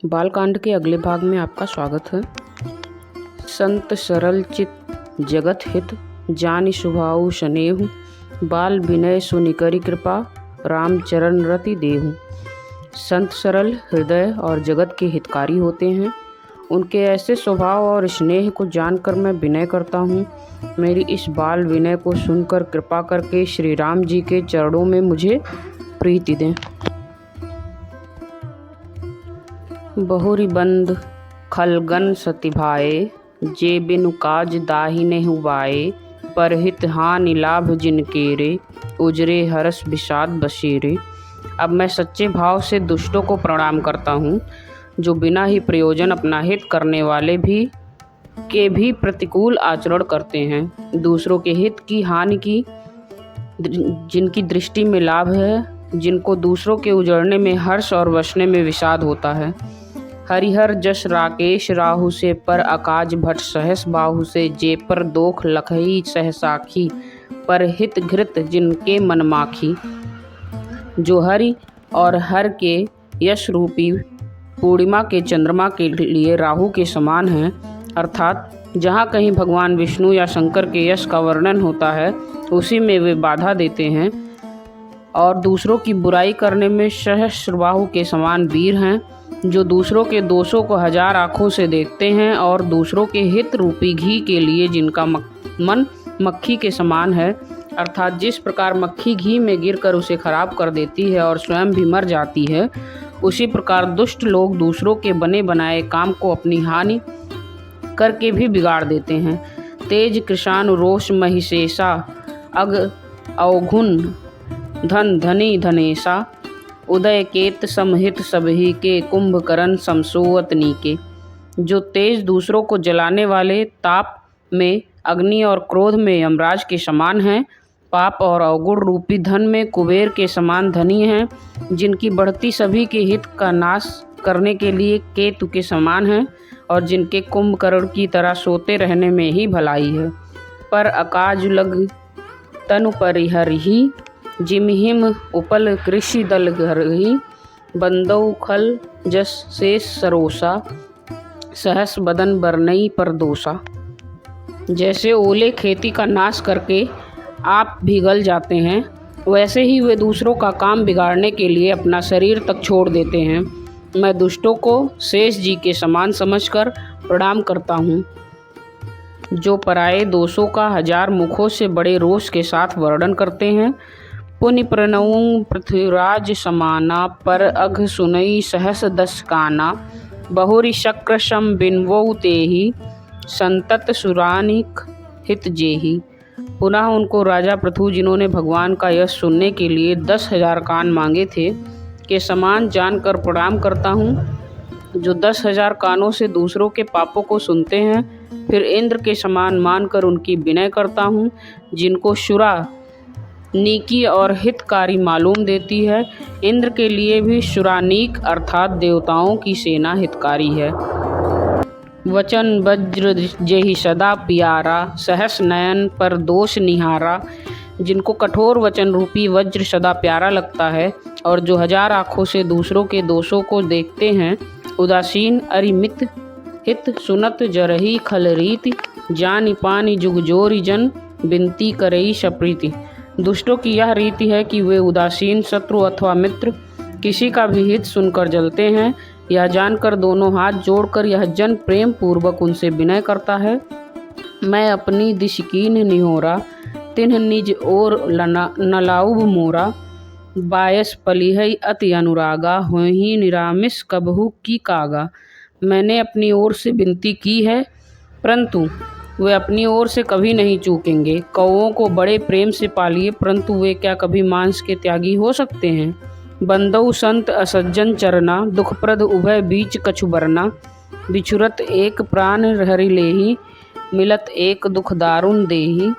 बालकांड के अगले भाग में आपका स्वागत है। संत सरल चित जगत हित, जानि स्वभाव स्नेहु, बाल विनय सुनिकरि कृपा, राम चरण रति देहु। संत सरल हृदय और जगत के हितकारी होते हैं। उनके ऐसे स्वभाव और स्नेह को जानकर मैं विनय करता हूँ। मेरी इस बाल विनय को सुनकर कृपा करके श्री राम जी के चरणों में मुझे प्रीति दें। बहुरी बंद खलगन सतिभाए, जे बिनु काज दाही नहीं उबाए, परहित हानि लाभ जिनकेरे, उजरे हरस विषाद बसेरे। अब मैं सच्चे भाव से दुष्टों को प्रणाम करता हूँ, जो बिना ही प्रयोजन अपना हित करने वाले के भी प्रतिकूल आचरण करते हैं। दूसरों के हित की हानि की जिनकी दृष्टि में लाभ है, जिनको दूसरों के उजड़ने में हर्ष और बसने में विषाद होता है। हरिहर जस राकेश राहु से, पर अकाज भट सहस बाहु से, जे पर दोख लखई सहसाखी, पर हित घृत जिनके मन माखी। जो हरि और हर के यश रूपी पूर्णिमा के चंद्रमा के लिए राहु के समान हैं, अर्थात जहाँ कहीं भगवान विष्णु या शंकर के यश का वर्णन होता है उसी में वे बाधा देते हैं, और दूसरों की बुराई करने में सहस्रबाहु के समान वीर हैं, जो दूसरों के दोषों को हजार आँखों से देखते हैं, और दूसरों के हित रूपी घी के लिए जिनका मन मक्खी के समान है, अर्थात जिस प्रकार मक्खी घी में गिरकर उसे खराब कर देती है और स्वयं भी मर जाती है, उसी प्रकार दुष्ट लोग दूसरों के बने बनाए काम को अपनी हानि करके भी बिगाड़ देते हैं। तेज कृशानु रोष महिषेषा, अग अवघुन धन धनी धनेशा, उदय केत समहित सबही के, कुंभकर्ण समसोवत नीके। जो तेज दूसरों को जलाने वाले, ताप में अग्नि और क्रोध में यमराज के समान हैं, पाप और अवगुण रूपी धन में कुबेर के समान धनी हैं, जिनकी बढ़ती सभी के हित का नाश करने के लिए केतु के समान हैं, और जिनके कुंभकर्ण की तरह सोते रहने में ही भलाई है। पर अकाज लग तनु परिहरहि, जिमहिम उपल कृषि दल घरहि, बंदौ खल जस शेष सरोसा, सहस बदन बरनई पर दोषा। जैसे ओले खेती का नाश करके आप भी गल जाते हैं, वैसे ही वे दूसरों का काम बिगाड़ने के लिए अपना शरीर तक छोड़ देते हैं। मैं दुष्टों को शेष जी के समान समझकर प्रणाम करता हूँ, जो पराये दोषों का हजार मुखों से बड़े रोष के साथ वर्णन करते हैं। पुनि प्रणवं पृथ्वीराज समाना, पर अघ सुनई सहस दस काना, बहुरी शक्र सम बिनवौ तेहि, संतत सुरानिक हित जेहि। पुनः उनको राजा पृथु, जिन्होंने भगवान का यश सुनने के लिए 10,000 कान मांगे थे, के समान जानकर प्रणाम करता हूँ, जो 10,000 कानों से दूसरों के पापों को सुनते हैं। फिर इंद्र के समान मानकर उनकी विनय करता हूँ, जिनको शुरा नीकी और हितकारी मालूम देती है। इंद्र के लिए भी शुरानीक अर्थात देवताओं की सेना हितकारी है। वचन वज्र जेहि सदा प्यारा, सहस नयन पर दोष निहारा। जिनको कठोर वचन रूपी वज्र सदा प्यारा लगता है, और जो हजार आँखों से दूसरों के दोषों को देखते हैं। उदासीन अरिमित हित सुनत जरही खलरीति, जानि पानि जुगजोरी जन, बिनती करई सप्रीति। दुष्टों की यह रीति है कि वे उदासीन शत्रु अथवा मित्र किसी का भी हित सुनकर जलते हैं। यह जानकर दोनों हाथ जोड़कर यह जन प्रेम पूर्वक उनसे विनय करता है। मैं अपनी दिशकीन निहोरा, तिन्ह निज ओर नलाउब मोरा, बायस पलिहई अति अनुरागा, होहि निरामिस कबहु की कागा। मैंने अपनी ओर से विनती की है, परंतु वे अपनी ओर से कभी नहीं चूकेंगे। कौओं को बड़े प्रेम से पालिए, परंतु वे क्या कभी मांस के त्यागी हो सकते हैं। बंदौ संत असज्जन चरना, दुखप्रद उभय बीच कछु बरना, बिछुरत एक प्राण हरि लेहि, मिलत एक दुख दारुण देहि।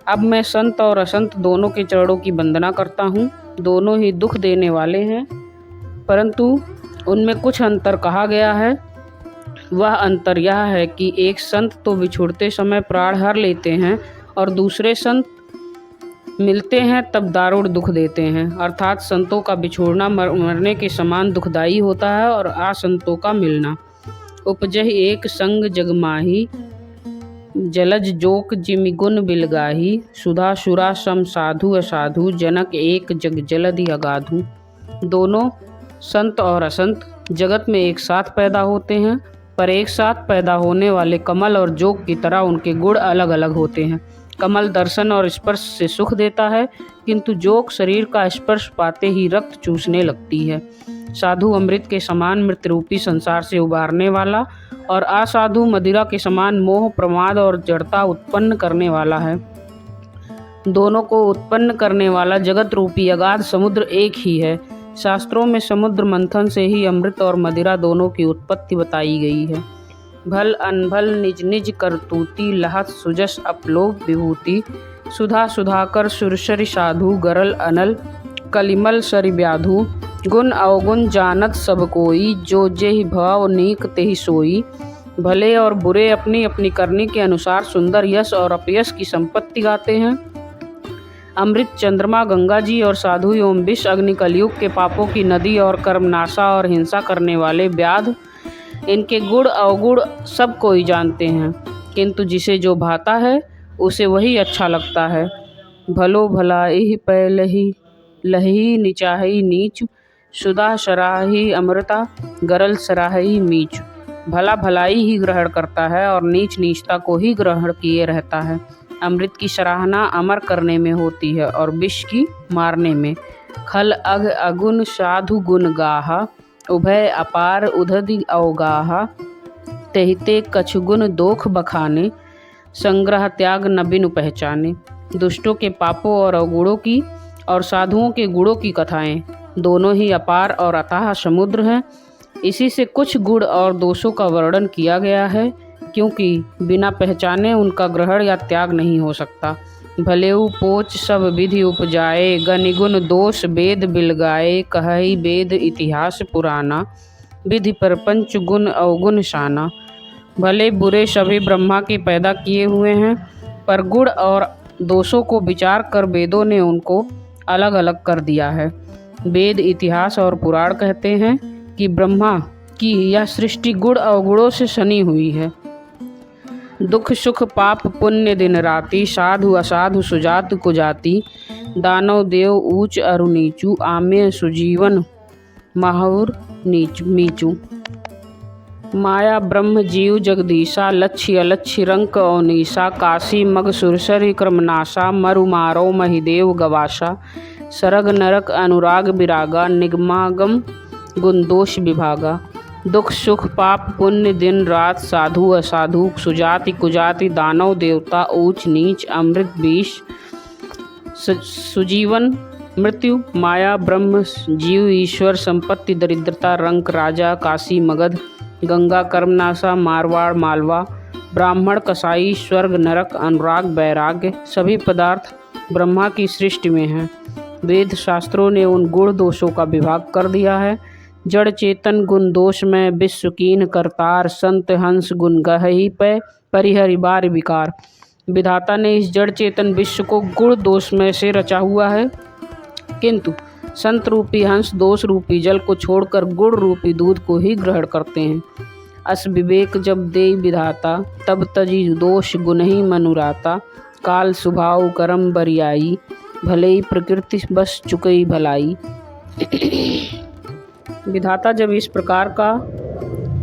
अब मैं संत और असंत दोनों के चरणों की वंदना करता हूँ। दोनों ही दुख देने वाले हैं, परंतु उनमें कुछ अंतर कहा गया है। वह अंतर यह है कि एक संत तो बिछुड़ते समय प्राण हर लेते हैं, और दूसरे संत मिलते हैं तब दारुण दुख देते हैं, अर्थात संतों का बिछोड़ना मरने के समान दुखदायी होता है और असंतों का मिलना। उपजहि एक संग जगमाही, जलज जोक जिमिगुन बिलगाही। सुधा सुरा सम साधु असाधु, जनक एक जग जलधि अगाधु। दोनों संत और असंत जगत में एक साथ पैदा होते हैं, पर एक साथ पैदा होने वाले कमल और जोक की तरह उनके गुण अलग अलग होते हैं। कमल दर्शन और स्पर्श से सुख देता है, किंतु जोक शरीर का स्पर्श पाते ही रक्त चूसने लगती है। साधु अमृत के समान मृत रूपी संसार से उबारने वाला और असाधु मदिरा के समान मोह प्रमाद और जड़ता उत्पन्न करने वाला है। दोनों को उत्पन्न करने वाला जगत रूपी अगाध समुद्र एक ही है। शास्त्रों में समुद्र मंथन से ही अमृत और मदिरा दोनों की उत्पत्ति बताई गई है। भल अनभल निज निज करतूती, लहत सुजस अपलोक विभूति। सुधा सुधाकर सुरसरि साधु, गरल अनल कलिमल सरि व्याधु। गुण अवगुण जानत सब कोई, जो जेहि भाव नीक तेहि सोई। भले और बुरे अपनी अपनी करनी के अनुसार सुंदर यश और अपयश की संपत्ति गाते हैं। अमृत चंद्रमा गंगा जी और साधु एवं विष अग्नि कलयुग के पापों की नदी और कर्मनाशा और हिंसा करने वाले व्याध, इनके गुण अवगुण सब कोई जानते हैं, किंतु जिसे जो भाता है उसे वही अच्छा लगता है। भलो भलाई पै लही निचाही नीच, सुधा सराही अमृता गरल सराही मीच। भला भलाई ही ग्रहण करता है और नीच नीचता को ही ग्रहण किए रहता है। अमृत की सराहना अमर करने में होती है और विष की मारने में। खल अग अगुन साधु गुण गाहा, उभय अपार उदधि अवगाहा। तेहिते कछुगुन दोख बखाने, संग्रह त्याग न बिनु पहचाने। दुष्टों के पापों और अवगुणों की और साधुओं के गुणों की कथाएं दोनों ही अपार और अथाह समुद्र हैं। इसी से कुछ गुण और दोषों का वर्णन किया गया है, क्योंकि बिना पहचाने उनका ग्रहण या त्याग नहीं हो सकता। भलेऊ पोच सब विधि उपजाए, गनिगुण दोष वेद बिलगाए। कहई वेद इतिहास पुराना, विधि परपंच गुण अवगुण शाना। भले बुरे सभी ब्रह्मा के पैदा किए हुए हैं, पर गुण और दोषों को विचार कर वेदों ने उनको अलग अलग कर दिया है। वेद इतिहास और पुराण कहते हैं कि ब्रह्मा की यह सृष्टि गुण अवगुणों से सनी हुई है। दुख सुख पाप पुण्य दिन राति, साधु असाधु सुजात कुजाति। दानव देव ऊंच अरु नीचू, आम्य सुजीवन माहुर मीचू। माया ब्रह्म जीव जगदीशा, लक्ष्य अलक्ष्य रंक अवनीसा। काशी मग सुरसरि क्रमनाशा, मरु मारो महिदेव गवाशा। सरग नरक अनुराग विरागा, निगमागम गुण दोष विभागा। दुख सुख पाप पुण्य दिन रात, साधु असाधु सुजाति कुजाति। दानव देवता ऊंच नीच, अमृत विष सुजीवन मृत्यु। माया ब्रह्म जीव ईश्वर, संपत्ति दरिद्रता रंक राजा। काशी मगध गंगा कर्मनाशा, मारवाड़ मालवा। ब्राह्मण कसाई, स्वर्ग नरक अनुराग वैराग्य। सभी पदार्थ ब्रह्मा की सृष्टि में हैं। वेद शास्त्रों ने उन गुण दोषों का विभाग कर दिया है। जड़ चेतन गुण दोष में विश्व कीन करतार, संत हंस गुण गहहि पै परिहरि बार विकार। विधाता ने इस जड़ चेतन विश्व को गुण दोष में से रचा हुआ है, किंतु संत रूपी हंस दोष रूपी जल को छोड़कर गुण रूपी दूध को ही ग्रहण करते हैं। अस विवेक जब देई विधाता, तब तजी दोष गुण ही मनुराता। काल स्वभाव कर्म बरियाई, भले ही प्रकृति बस चुकई भलाई। विधाता जब इस प्रकार का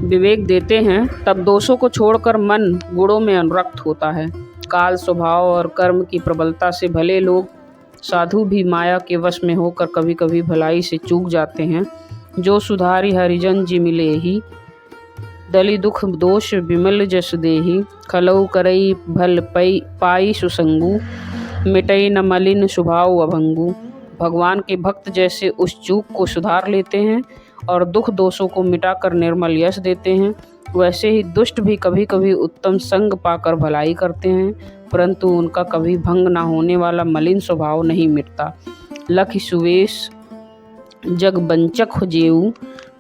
विवेक देते हैं, तब दोषों को छोड़कर मन गुणों में अनुरक्त होता है। काल स्वभाव और कर्म की प्रबलता से भले लोग साधु भी माया के वश में होकर कभी कभी भलाई से चूक जाते हैं। जो सुधारी हरिजन जी मिले ही, दलि दुख दोष विमल जस देही। खलऊ करई भल पाई सुसंगु, मिटई न मलिन स्वभाव अभंगु। भगवान के भक्त जैसे उस चूक को सुधार लेते हैं और दुख दोषों को मिटाकर निर्मल यश देते हैं, वैसे ही दुष्ट भी कभी कभी उत्तम संग पाकर भलाई करते हैं, परंतु उनका कभी भंग न होने वाला मलिन स्वभाव नहीं मिटता। लखि सुवेश जग बंचक हो जेऊ,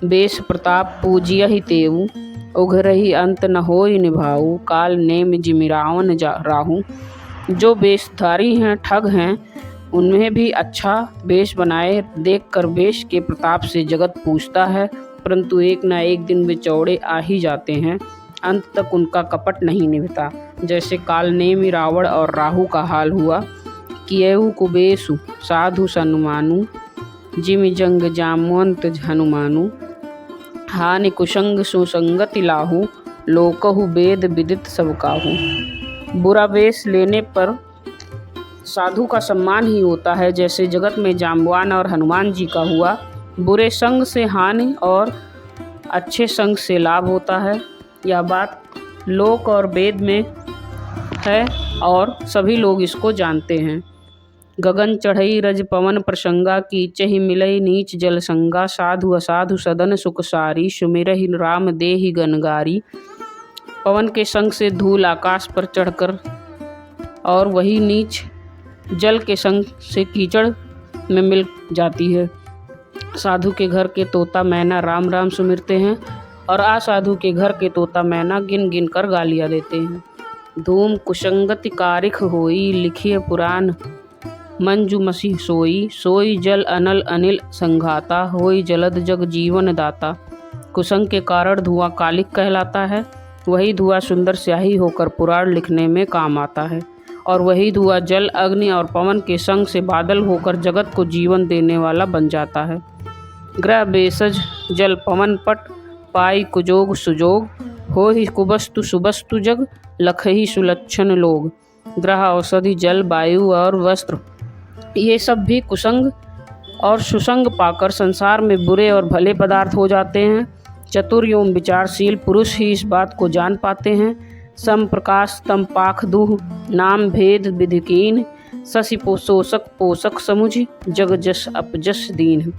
बेश प्रताप पूजियहि तेऊ। उघरहि अंत न होई निभाऊ, काल नेम जिमिरावन राहू। जो बेशधारी हैं, ठग हैं, उन्हें भी अच्छा वेश बनाए देखकर वेश के प्रताप से जगत पूछता है, परंतु एक न एक दिन वे चौड़े आ ही जाते हैं। अंत तक उनका कपट नहीं निभता। जैसे कालनेमी रावण और राहु का हाल हुआ। किएहु कुबेसु साधु सनुमानु, जिमि जंग जामवंत हनुमानु। हानि कुसंग सुसंगति लाहु, लोकहु वेद विदित सब काहू। बुरा वेश लेने पर साधु का सम्मान ही होता है, जैसे जगत में जाम्बवान और हनुमान जी का हुआ। बुरे संग से हानि और अच्छे संग से लाभ होता है। यह बात लोक और वेद में है और सभी लोग इसको जानते हैं। गगन चढ़ई रज पवन प्रसंगा, कीचहि मिलई नीच जल संगा। साधु असाधु सदन सुख सारी, सुमिरहि राम देहि गनगारी। पवन के संग से धूल आकाश पर चढ़कर और वही नीच जल के संग से कीचड़ में मिल जाती है। साधु के घर के तोता मैना राम राम सुमिरते हैं और असाधु के घर के तोता मैना गिन गिन कर गालियाँ देते हैं। धूम कुसंगति कारिख होई, लिखिए पुराण मंजू मसीह सोई। सोई जल अनल अनिल संघाता, होई जलद जग जीवन दाता। कुसंग के कारण धुआं कालिक कहलाता है। वही धुआं सुंदर स्याही होकर पुराण लिखने में काम आता है और वही धुआं जल अग्नि और पवन के संग से बादल होकर जगत को जीवन देने वाला बन जाता है। ग्रह बेसज जल पवन पट, पाई कुजोग सुजोग। हो ही कुबस्तु सुबस्तु जग, लखही सुलक्षण लोग। ग्रह औषधि जल वायु और वस्त्र, ये सब भी कुसंग और सुसंग पाकर संसार में बुरे और भले पदार्थ हो जाते हैं। चतुर एवं विचारशील पुरुष ही इस बात को जान पाते हैं। सम प्रकाश तम पाख दुह, नाम भेद विधिकीन। शशि पोषक पोषक समुझ, जग जस अपजस दीन।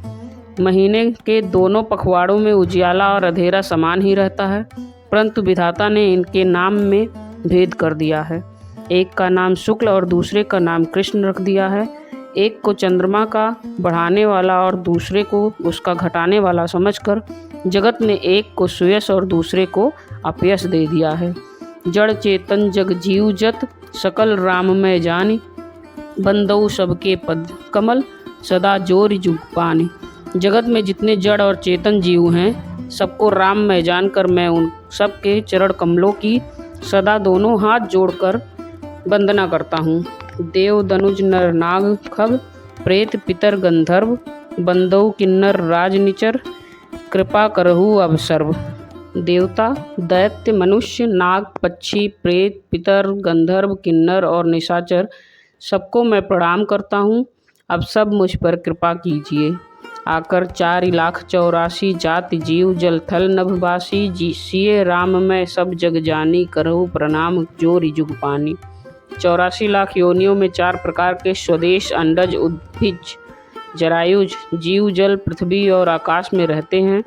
महीने के दोनों पखवाड़ों में उजियाला और अंधेरा समान ही रहता है, परंतु विधाता ने इनके नाम में भेद कर दिया है। एक का नाम शुक्ल और दूसरे का नाम कृष्ण रख दिया है। एक को चंद्रमा का बढ़ाने वाला और दूसरे को उसका घटाने वाला समझकर जगत ने एक को सुयश और दूसरे को अपयश दे दिया है। जड़ चेतन जग जीव जत, सकल राममय जानी। बंदऊ सबके पद कमल, सदा जोर जुग पानी। जगत में जितने जड़ और चेतन जीव हैं, सबको राममय जानकर मैं उन सबके चरण कमलों की सदा दोनों हाथ जोड़कर वंदना करता हूँ। देव दनुज नर नाग खग, प्रेत पितर गंधर्व। बंदऊ किन्नर राजनिचर, कृपा करहु अब सर्व। देवता दैत्य मनुष्य नाग पक्षी प्रेत पितर गंधर्व किन्नर और निशाचर सबको मैं प्रणाम करता हूँ। अब सब मुझ पर कृपा कीजिए। आकर 4,84,00,000 जाति जीव जल थल नभवासी। जी सिए राम मैं सब जग जानी, करहु प्रणाम जोरि जुग पानी। 84 लाख योनियों में 4 प्रकार के स्वदेश अंडज उद्भिज जरायुज जीव जल पृथ्वी और आकाश में रहते हैं।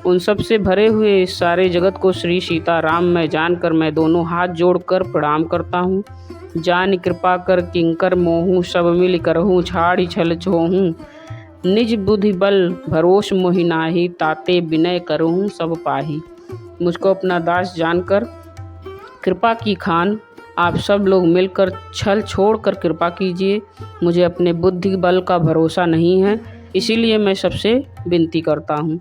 उन सब से भरे हुए इस सारे जगत को श्री सीता राम मैं जानकर मैं दोनों हाथ जोड़कर प्रणाम करता हूँ। जान कृपा कर किंकर मोहूँ, सब मिल करहूँ छाड़ी छल छोहूँ। निज बुद्धि बल भरोस मोहि नाहि, ताते विनय करहूँ सब पाही। मुझको अपना दास जानकर कृपा की खान आप सब लोग मिलकर छल छोड़कर कृपा कीजिए। मुझे अपने बुद्धि बल का भरोसा नहीं है, इसीलिए मैं सबसे विनती करता हूँ।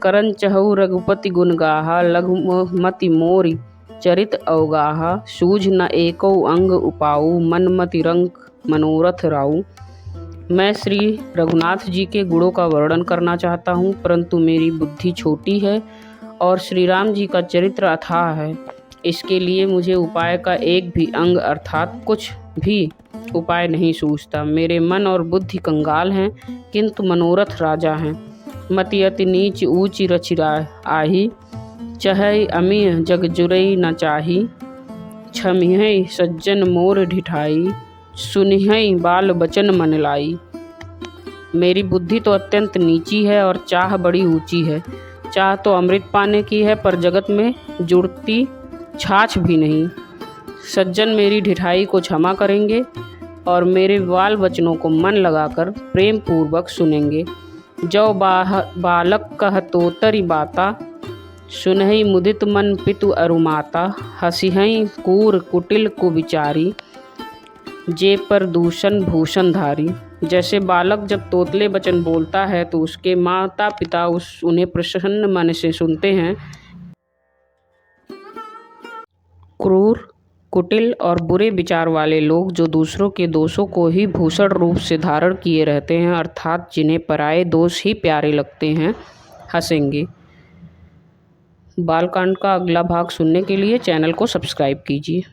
करन चहु रघुपति गुण गाहा, लघुमति मोरि चरित अवगाहा। सूझ न एको अंग उपाऊ, मनमति रंग मनोरथ राऊ। मैं श्री रघुनाथ जी के गुणों का वर्णन करना चाहता हूँ, परंतु मेरी बुद्धि छोटी है और श्री राम जी का चरित्र अथाह है। इसके लिए मुझे उपाय का एक भी अंग अर्थात कुछ भी उपाय नहीं सूझता। मेरे मन और बुद्धि कंगाल हैं, किंतु मनोरथ राजा हैं। मति अति नीच ऊँच रचिरा आही, चहै अमी जग जुरई न चाही। छमिहै सज्जन मोर ढिठाई, सुनिहै बाल बचन मन लाई। मेरी बुद्धि तो अत्यंत नीची है और चाह बड़ी ऊंची है। चाह तो अमृत पाने की है, पर जगत में जुड़ती छाछ भी नहीं। सज्जन मेरी ढिठाई को क्षमा करेंगे और मेरे बाल वचनों को मन लगाकर प्रेम पूर्वक सुनेंगे। जो बालक कह तोतरी बाता, सुनहि मुदित मन पितु अरुमाता। हसिहै कूर कुटिल कुविचारी, जे पर दूषण भूषण धारी। जैसे बालक जब तोतले वचन बोलता है तो उसके माता पिता उन्हें प्रसन्न मन से सुनते हैं। क्रूर, कुटिल और बुरे विचार वाले लोग जो दूसरों के दोषों को ही भूषण रूप से धारण किए रहते हैं, अर्थात जिन्हें पराये दोष ही प्यारे लगते हैं, हंसेंगे। बालकांड का अगला भाग सुनने के लिए चैनल को सब्सक्राइब कीजिए।